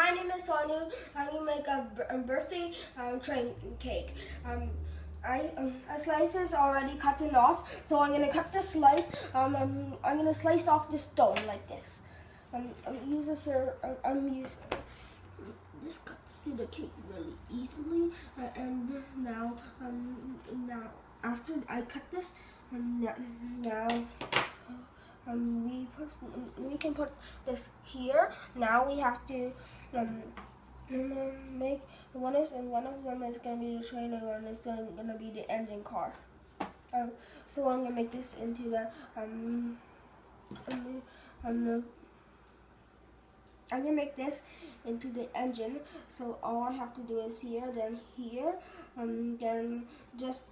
my name is Sonu. I'm gonna make a birthday train cake. A slice is already cut off, so I'm gonna cut this slice. I'm gonna slice off the stone like this. This cuts to the cake really easily, and now after I cut this, now. We can put this here. Now we have to make one of them is gonna be the train, and one is gonna be the engine car. So I'm gonna make this into the I'm gonna make this into the engine. So all I have to do is here, then here, then just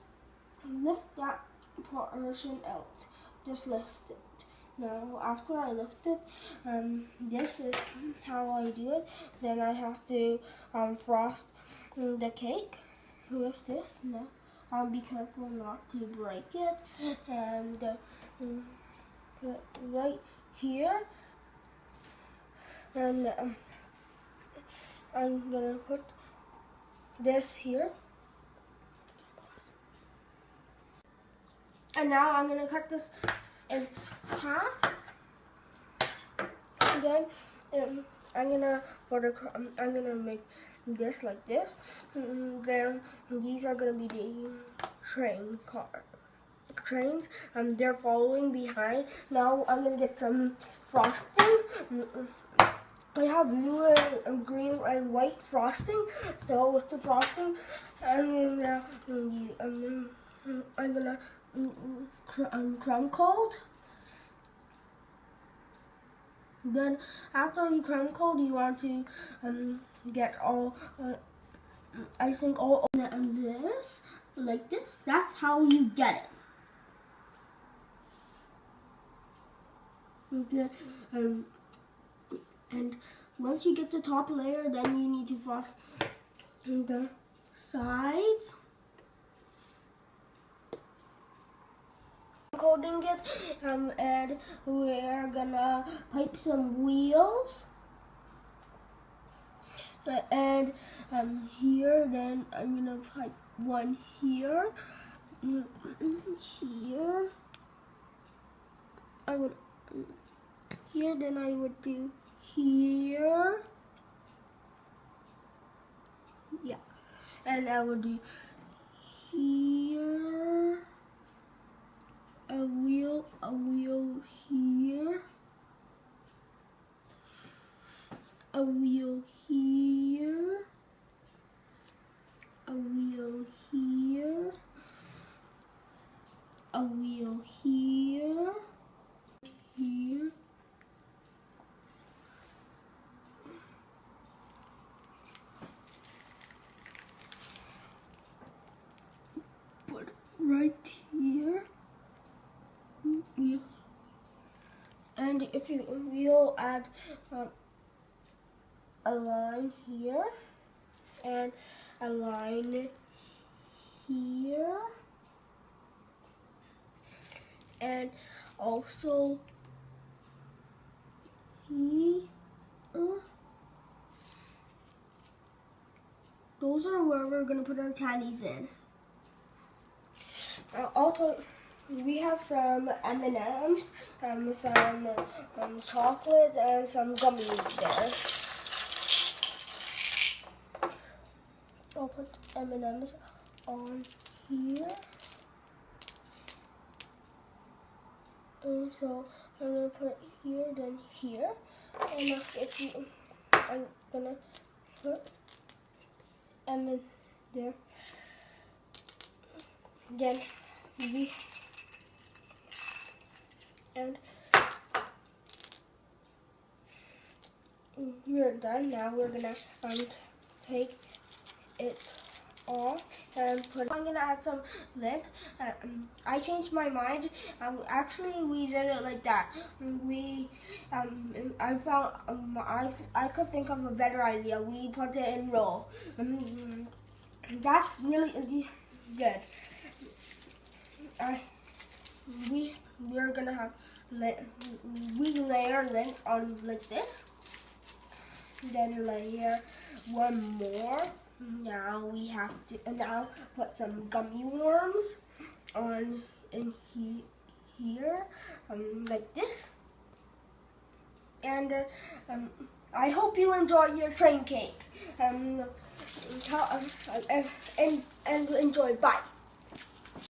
lift that portion out. Just lift it. Now after I lift it, this is how I do it. Then I have to frost the cake with this. Now be careful not to break it. And right here, and I'm gonna put this here. And now I'm gonna cut this in half. And then I'm gonna make this like this. Then these are gonna be the trains. They're following behind. Now I'm gonna get some frosting. I have blue and green and white frosting. So with the frosting, I'm gonna crumb cold. Then after you crumb cold, you want to get all icing all on this like this. That's how you get it. Okay. And once you get the top layer, then you need to frost the sides. Coating it, and we're gonna pipe some wheels, and here, then I'm gonna pipe one here, then I would do here, yeah, and I would do here. A wheel here, a wheel here, a wheel here, a wheel here, here. Put it right here. And if we'll add a line here and a line here, and also here. Those are where we're gonna put our candies in. We have some M&Ms, some chocolate, and some gummies there. I'll put M&Ms on here. And so I'm gonna put it here, then here, and I'm gonna put M in there. Then we're done. Now we're gonna take it off and I'm gonna add some lint. I changed my mind. Actually, we did it like that. I found I could think of a better idea. We put it in roll. That's really good. We're gonna have we layer lint on like this, Then layer one more. Now we have to now put some gummy worms on in here, like this. And I hope you enjoy your train cake. And enjoy. Bye.